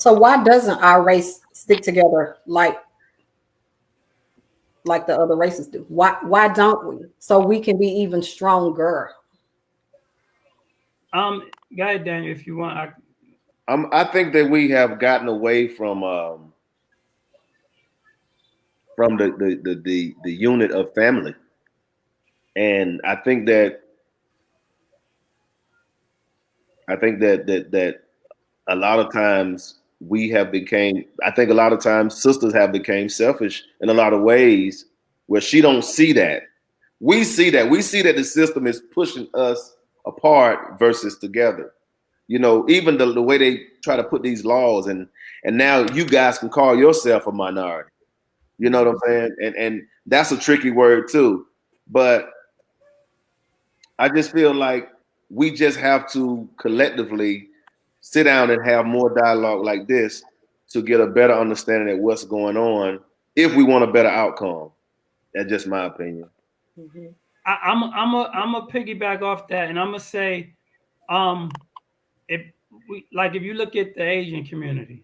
Speaker 3: So why doesn't our race stick together like the other races do? Why don't we? So we can be even stronger.
Speaker 2: Go ahead, Daniel, if you want.
Speaker 1: I think that we have gotten away from the unit of family, and I think that a lot of times a lot of times sisters have become selfish in a lot of ways where she don't see that. We see that the system is pushing us apart versus together. Even the way they try to put these laws and now you guys can call yourself a minority. You know what I'm saying? And that's a tricky word too. But I just feel like we just have to collectively sit down and have more dialogue like this to get a better understanding of what's going on if we want a better outcome. That's just my opinion.
Speaker 4: Mm-hmm.
Speaker 2: I'm a piggyback off that, and I'm gonna say, if you look at the Asian community,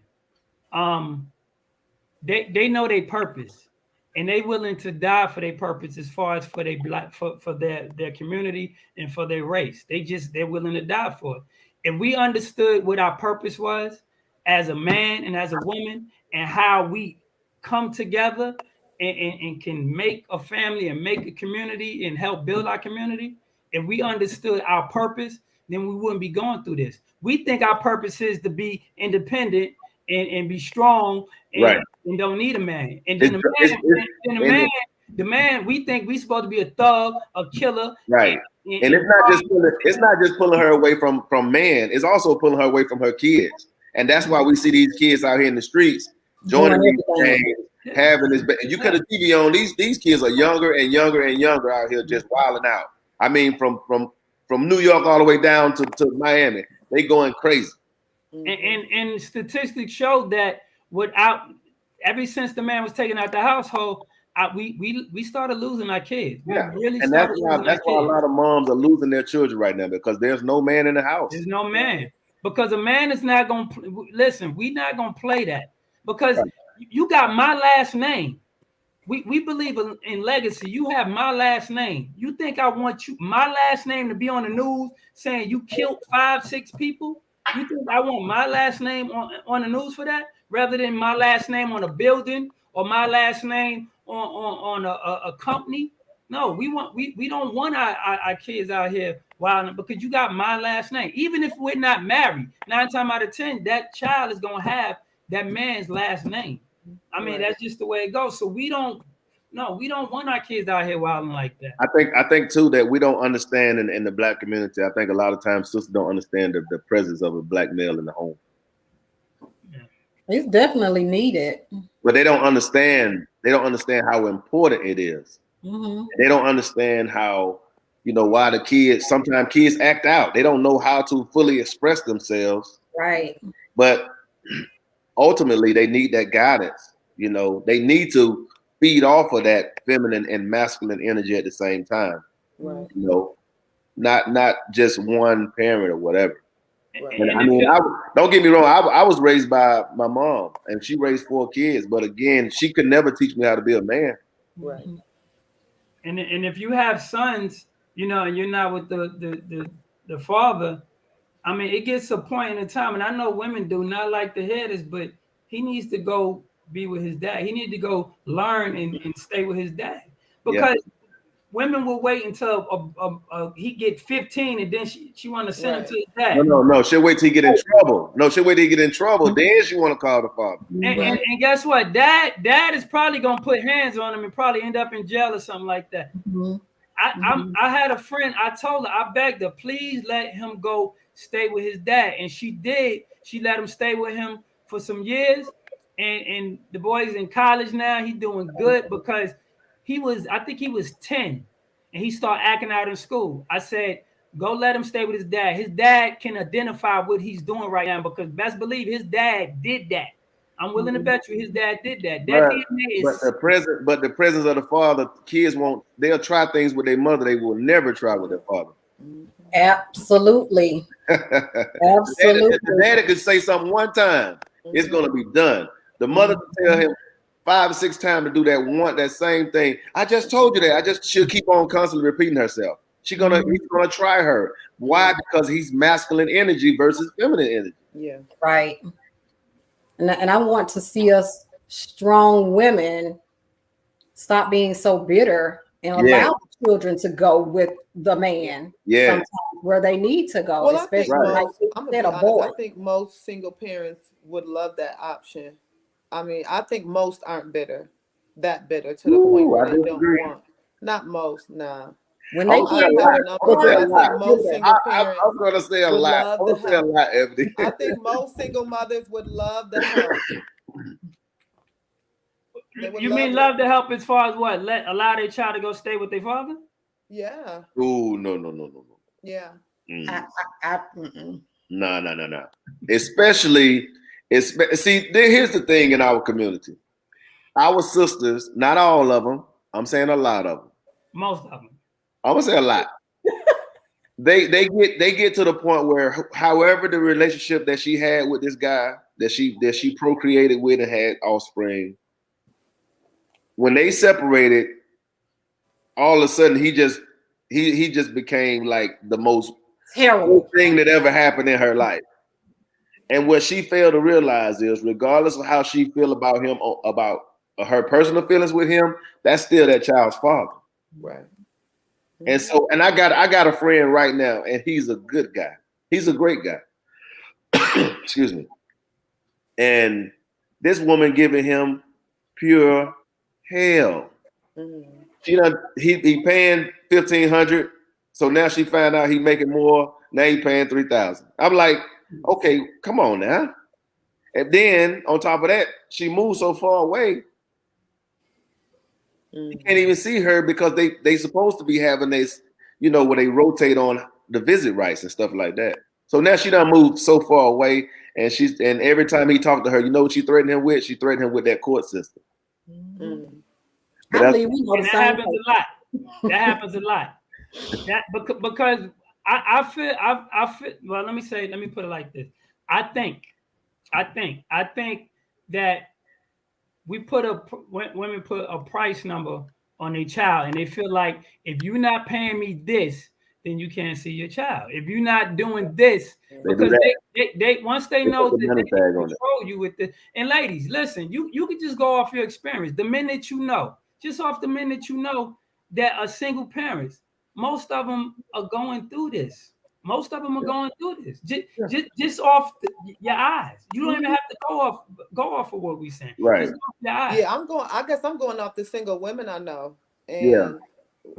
Speaker 2: they know their purpose, and they willing to die for their purpose as far as for their community and for their race. They're willing to die for it. If we understood what our purpose was as a man and as a woman, and how we come together and can make a family and make a community and help build our community, if we understood our purpose, then we wouldn't be going through this. We think our purpose is to be independent and be strong and don't need a man. And then the man, we think we supposed to be a thug, a killer.
Speaker 1: Right. And it's not just pulling her away from man. It's also pulling her away from her kids. And that's why we see these kids out here in the streets joining these gangs, having this. You cut the TV on. These kids are younger and younger and younger out here just wilding out. I mean, from New York all the way down to Miami, they going crazy.
Speaker 2: And statistics show that ever since the man was taken out the household, we started losing our kids.
Speaker 1: And that's why a lot of moms are losing their children right now, because there's no man in the house.
Speaker 2: There's no man. Because a man is not going to listen. We're not going to play that, because you got my last name. we believe in legacy. You have my last name. You think I want my last name to be on the news saying you killed 5-6 people? You think I want my last name on the news for that, rather than my last name on a building or my last name on a company? No, we don't want our kids out here wilding, because you got my last name. Even if we're not married, 9 times out of 10, that child is gonna have that man's last name. I mean,
Speaker 4: Right.
Speaker 2: that's just the way it goes. So we don't want our kids out here wilding like that.
Speaker 1: I think too that we don't understand in the Black community. I think a lot of times sisters don't understand the presence of a Black male in the home.
Speaker 3: It's definitely needed.
Speaker 1: But they don't understand. They don't understand how important it is.
Speaker 3: Mm-hmm.
Speaker 1: They don't understand how, why the kids, sometimes kids act out. They don't know how to fully express themselves.
Speaker 3: Right.
Speaker 1: But ultimately, they need that guidance. They need to feed off of that feminine and masculine energy at the same time.
Speaker 4: Right.
Speaker 1: Not just one parent or whatever.
Speaker 4: Right.
Speaker 1: And I mean, don't get me wrong. I was raised by my mom, and she raised 4 kids. But again, she could never teach me how to be a man.
Speaker 4: Right.
Speaker 2: And if you have sons, and you're not with the father, I mean, it gets a point in a time, and I know women do not like to hear this, but he needs to go be with his dad. He needs to go learn and stay with his dad, because women will wait until he get 15, and then she want to send him to his dad.
Speaker 1: No. She'll wait till he get in trouble. No, she'll wait till he get in trouble. Then she want to call the father.
Speaker 2: And guess what? Dad is probably gonna put hands on him and probably end up in jail or something like that.
Speaker 3: Mm-hmm.
Speaker 2: I had a friend. I told her, I begged her, please let him go stay with his dad, and she did. She let him stay with him for some years, and the boy's in college now. He's doing good, because I think he was 10, and he started acting out in school. I said, go let him stay with his dad. His dad can identify what he's doing right now, because best believe his dad did that. I'm willing to bet you his dad did that.
Speaker 1: But the presence of the father, kids they'll try things with their mother they will never try with their father.
Speaker 3: Absolutely. Absolutely.
Speaker 1: The daddy could say something one time, it's gonna be done. The mother could tell him 5 or 6 times to do that same thing. I just told you that. She'll keep on constantly repeating herself. He's gonna try her. Why? Because he's masculine energy versus feminine energy.
Speaker 4: Yeah.
Speaker 3: Right. And I want to see us strong women stop being so bitter and allow children to go with the man.
Speaker 1: Yeah.
Speaker 3: Where they need to go,
Speaker 4: Well,
Speaker 3: especially
Speaker 4: I think most single parents would love that option. I mean, I think most aren't that bitter to the point where they don't want. Not most, nah.
Speaker 3: When they
Speaker 1: I was going to say a lot. Ebony.
Speaker 4: I think most single mothers would love the help.
Speaker 2: You mean love the help as far as what? Allow their child to go stay with their father?
Speaker 4: Yeah.
Speaker 1: Ooh, no.
Speaker 4: Yeah.
Speaker 1: No. Especially, see, here's the thing in our community. Our sisters, not all of them, I'm saying a lot of them.
Speaker 2: Most of them.
Speaker 1: I'm gonna say a lot. They get to the point where, however, the relationship that she had with this guy that she procreated with and had offspring, when they separated, all of a sudden he just became like the most terrible thing that ever happened in her life. And what she failed to realize is, regardless of how she feel about him, about her personal feelings with him, that's still that child's father.
Speaker 4: Right.
Speaker 1: And so, and I got a friend right now, and he's a good guy. He's a great guy. Excuse me. And this woman giving him pure hell. He paying $1,500. So now she found out he making more. Now he paying $3,000. I'm like, okay, come on now. And then on top of that, she moved so far away. You can't even see her because they supposed to be having this, where they rotate on the visit rights and stuff like that. So now she done moved so far away, and every time he talked to her, you know what she threatened him with? She threatened him with that court system.
Speaker 2: That happens a lot. That happens a lot. Because I feel. Well, let me put it like this. I think that women put a price number on their child, and they feel like if you're not paying me this, then you can't see your child. If you're not doing this, because they once they know that they can control you with this. And ladies, listen, you can just go off your experience. The minute you know, just off the minute you know that a single parents, most of them are going through this. Most of them are going through this. Just off your eyes. You don't even have to go off of what we're saying.
Speaker 1: Right.
Speaker 2: Just off your eyes.
Speaker 4: Yeah, I guess I'm going off the single women I know. And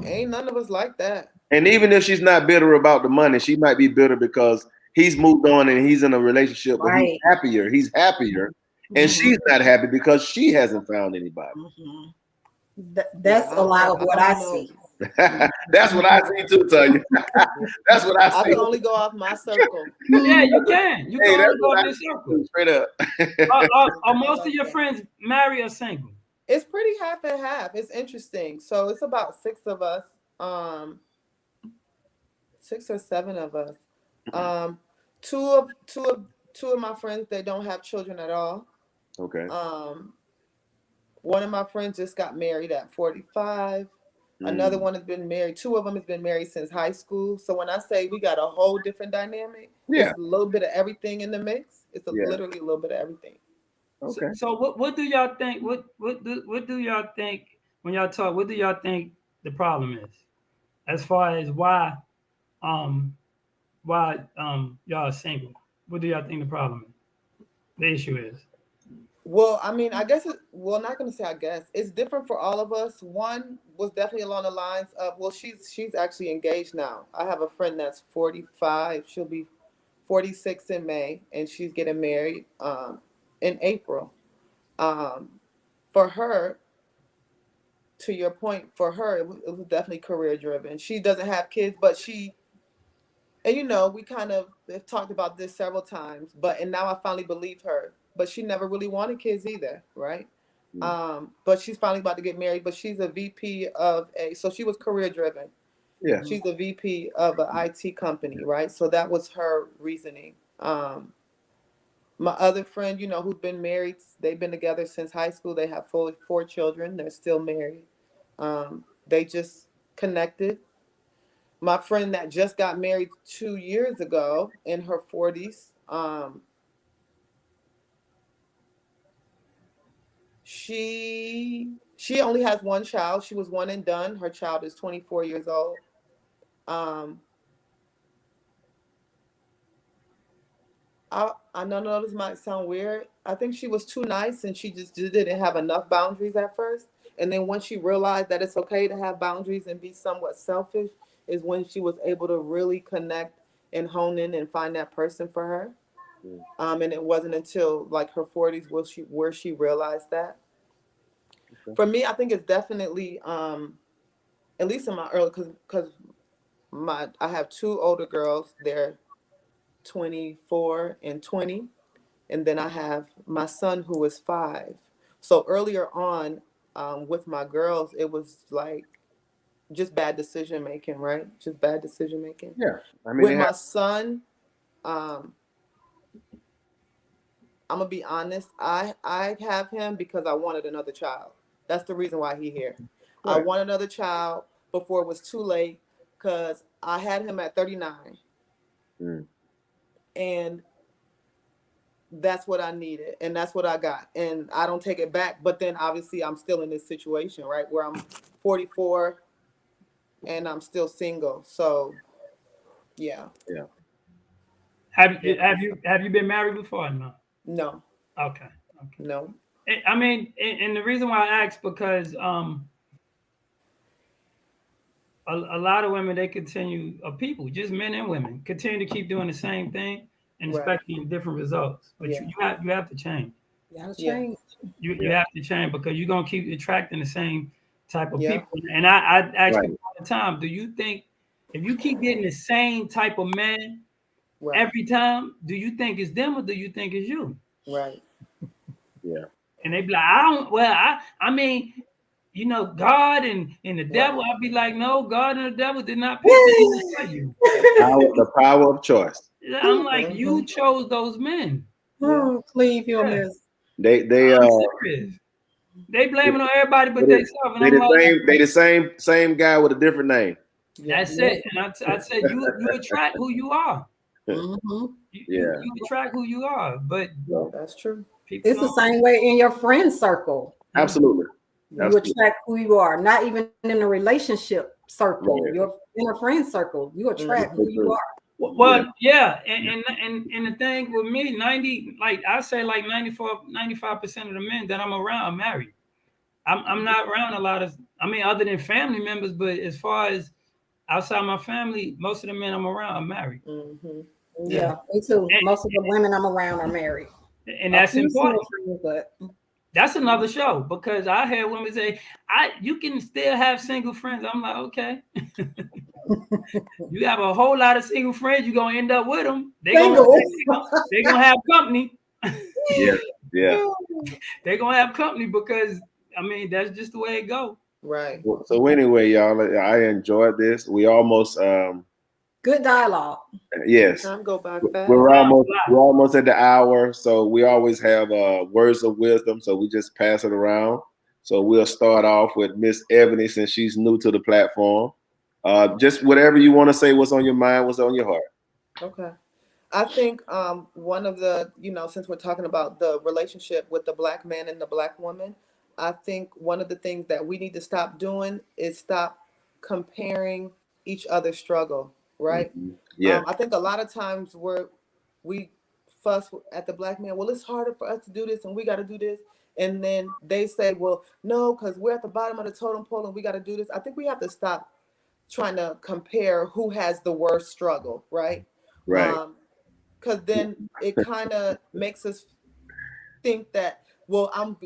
Speaker 4: ain't none of us like that.
Speaker 1: And even if she's not bitter about the money, she might be bitter because he's moved on and he's in a relationship where he's happier. He's happier. And she's not happy because she hasn't found anybody.
Speaker 3: That's a lot of what I see.
Speaker 1: That's what I see too, Tanya. That's what I see.
Speaker 4: I can only go off my circle.
Speaker 2: Yeah, you can. You can only go off your circle.
Speaker 1: Straight up.
Speaker 2: Are most of your friends married or single?
Speaker 4: It's pretty half and half. It's interesting. So it's about 6 of us. 6 or 7 of us. Two of my friends, they don't have children at all.
Speaker 1: Okay.
Speaker 4: One of my friends just got married at 45. Another one has been married. 2 of them has been married since high school. So when I say we got a whole different dynamic, it's a little bit of everything in the mix. It's literally a little bit of everything.
Speaker 1: Okay.
Speaker 2: So what do y'all think? What do y'all think when y'all talk? What do y'all think the problem is, as far as why y'all are single? What do y'all think the problem is? The issue is?
Speaker 4: Well, I mean, I guess not going to say I guess. It's different for all of us. One was definitely along the lines of, well, she's actually engaged now. I have a friend that's 45. She'll be 46 in May, and she's getting married in April. For her, to your point, for her, it was definitely career driven. She doesn't have kids, but and you know, we kind of have talked about this several times, and now I finally believe her. But she never really wanted kids either, right? But she's finally about to get married, but she's a VP so she was career driven.
Speaker 1: Yeah.
Speaker 4: She's a VP of an IT company, right? So that was her reasoning. My other friend, you know, who's been married, they've been together since high school. They have 4 children. They're still married. They just connected. My friend that just got married 2 years ago in her 40s, she only has 1 child. She was one and done. Her child is 24 years old. I know this might sound weird. I think she was too nice and she just didn't have enough boundaries at first. And then once she realized that it's okay to have boundaries and be somewhat selfish is when she was able to really connect and hone in and find that person for her. And it wasn't until like her 40s where she realized that. Okay. For me, I think it's definitely, at least in my early, because I have 2 older girls. They're 24 and 20. And then I have my son who is 5. So earlier on with my girls, it was like just bad decision making, right? Just bad decision making.
Speaker 1: Yeah. I mean,
Speaker 4: with my son, I'm gonna be honest. I have him because I wanted another child. That's the reason why he's here. Right. I want another child before it was too late because I had him at 39. And that's what I needed. And that's what I got. And I don't take it back. But then obviously I'm still in this situation, right? Where I'm 44 and I'm still single. So yeah.
Speaker 1: Yeah.
Speaker 2: Have you been married before or no?
Speaker 4: No.
Speaker 2: Okay.
Speaker 4: No.
Speaker 2: I mean, and the reason why I asked because a lot of women, they continue, people, just men and women, continue to keep doing the same thing and expecting different results. But you have to change.
Speaker 3: You have to change.
Speaker 2: You have to change because you're gonna keep attracting the same type of people. And I ask people all the time, do you think if you keep getting the same type of man every time, do you think it's them or do you think it's you?
Speaker 4: Right.
Speaker 1: Yeah.
Speaker 2: And they be like, I mean, you know, God and the devil. I'd be like, no, God and the devil did not pick you.
Speaker 1: The power of choice.
Speaker 2: I'm like, you chose those men.
Speaker 3: Oh, please, you'll miss.
Speaker 1: They
Speaker 2: They blaming on everybody but
Speaker 1: They-
Speaker 2: themselves. And
Speaker 1: They
Speaker 2: I'm like,
Speaker 1: the same guy with a different name.
Speaker 2: that's it. And I said, you attract who you are.
Speaker 3: Mhm.
Speaker 1: Yeah.
Speaker 2: You attract who you are. But
Speaker 4: That's true.
Speaker 2: people
Speaker 3: It's the
Speaker 2: don't.
Speaker 3: same way in your friend circle.
Speaker 1: Absolutely.
Speaker 3: You
Speaker 1: Absolutely.
Speaker 3: attract who you are, not even in a relationship circle.
Speaker 1: Right.
Speaker 3: Your inner friend circle, you attract who you are.
Speaker 2: Well, yeah, and the thing with me, 90, like I say, like 95% of the men that I'm around are married. I'm not around a lot of, I mean, other than family members, but as far as outside my family, most of the men I'm around are married.
Speaker 4: Mm-hmm.
Speaker 3: Yeah, me too. Most of the women I'm around are married.
Speaker 2: And that's important.
Speaker 3: Friends, but
Speaker 2: That's another show because I hear women say, you can still have single friends. I'm like, okay. You have a whole lot of single friends, you're gonna end up with them. They're gonna have company.
Speaker 1: Yeah. Yeah.
Speaker 2: They're gonna have company because I mean that's just the way it goes.
Speaker 4: Right.
Speaker 1: So anyway, y'all, I enjoyed this. We almost
Speaker 3: good dialogue.
Speaker 1: yes.
Speaker 4: Time go by fast.
Speaker 1: We're almost at the hour, so we always have words of wisdom. So we just pass it around. So we'll start off with Miss Ebony since she's new to the platform. Just whatever you want to say, what's on your mind, what's on your heart.
Speaker 4: Okay. I think one of the, since we're talking about the relationship with the Black man and the Black woman, I think one of the things that we need to stop doing is stop comparing each other's struggle, right?
Speaker 1: Mm-hmm. Yeah.
Speaker 4: I think a lot of times we fuss at the Black man, well, it's harder for us to do this and we got to do this. And then they say, well, no, because we're at the bottom of the totem pole and we got to do this. I think we have to stop trying to compare who has the worst struggle, right?
Speaker 1: Right.
Speaker 4: Because then it kind of makes us think that, well, I'm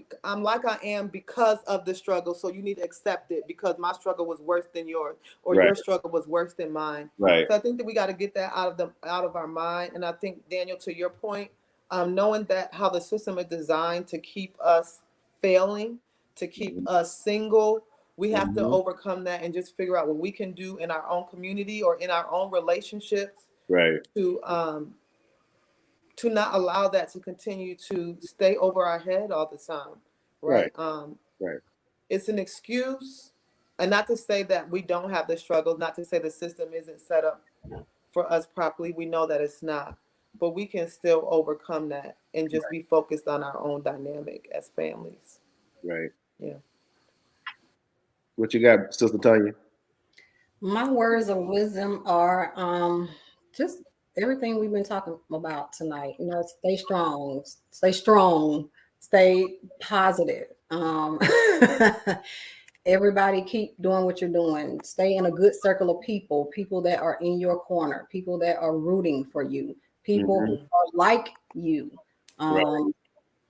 Speaker 4: like I am because of the struggle, so you need to accept it because my struggle was worse than yours, or
Speaker 1: Right.
Speaker 4: your struggle was worse than mine.
Speaker 1: Right.
Speaker 4: So I think that we got to get that out of our mind. And I think, Daniel, to your point, knowing that how the system is designed to keep us failing, to keep us single, we have to overcome that and just figure out what we can do in our own community or in our own relationships,
Speaker 1: right,
Speaker 4: to not allow that to continue to stay over our head all the time. Right.
Speaker 1: Right.
Speaker 4: It's an excuse, and not to say that we don't have the struggles, not to say the system isn't set up for us properly. We know that it's not, but we can still overcome that and just be focused on our own dynamic as families.
Speaker 1: Right.
Speaker 4: Yeah.
Speaker 1: What you got, Sister Tanya?
Speaker 3: My words of wisdom are just everything we've been talking about tonight. Stay strong, stay positive. Everybody keep doing what you're doing. Stay in a good circle of people that are in your corner, people that are rooting for you, people who are like you.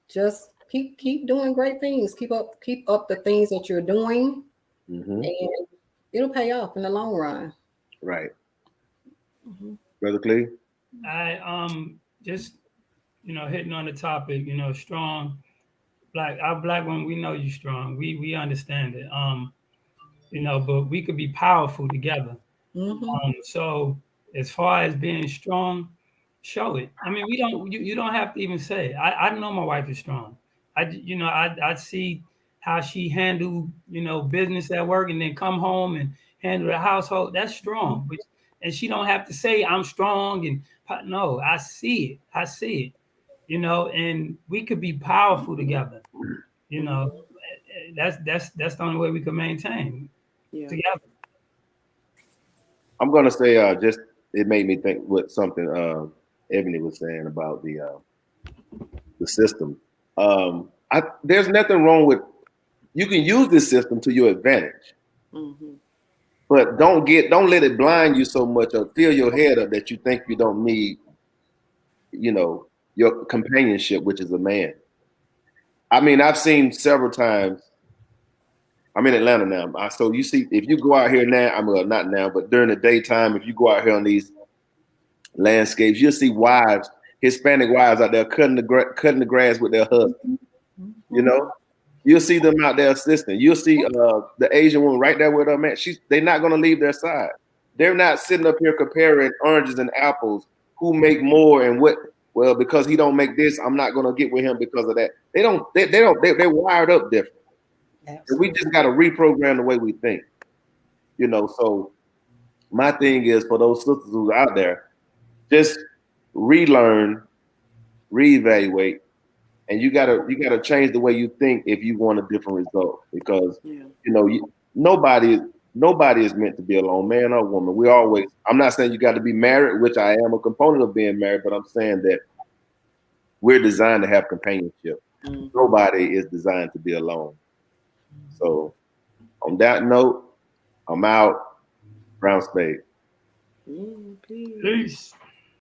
Speaker 3: Just keep doing great things. Keep up the things that you're doing, and it'll pay off in the long run.
Speaker 1: Right. Brother Clee?
Speaker 2: I just hitting on the topic, strong our Black women, we know you're strong. We understand it. But we could be powerful together. So as far as being strong, show it. I mean, you don't have to even say it. I know my wife is strong. I see how she handle, business at work and then come home and handle the household. That's strong. And she don't have to say I'm strong and no, I see it. And we could be powerful together. That's the only way we can maintain together.
Speaker 1: I'm gonna say just it made me think what something Ebony was saying about the system. There's nothing wrong with you can use this system to your advantage. But don't let it blind you so much or fill your head up that you think you don't need, your companionship, which is a man. I mean, I've seen several times. I'm in Atlanta now. So you see, if you go out here now, not now, but during the daytime, if you go out here on these landscapes, you'll see wives, Hispanic wives out there cutting the grass with their husband. You'll see them out there assisting. You'll see the Asian woman right there with her man. They're not going to leave their side. They're not sitting up here comparing oranges and apples. Who make more and what? Well, because he don't make this, I'm not going to get with him because of that. They're wired up different. And we just got to reprogram the way we think. You know, so my thing is for those sisters who's out there, just relearn, reevaluate, and you gotta change the way you think if you want a different result. Because you know, nobody is meant to be alone, man or woman. I'm not saying you got to be married, which I am a component of being married, but I'm saying that we're designed to have companionship. Nobody is designed to be alone. So on that note, I'm out. Brown Spade.
Speaker 2: Peace.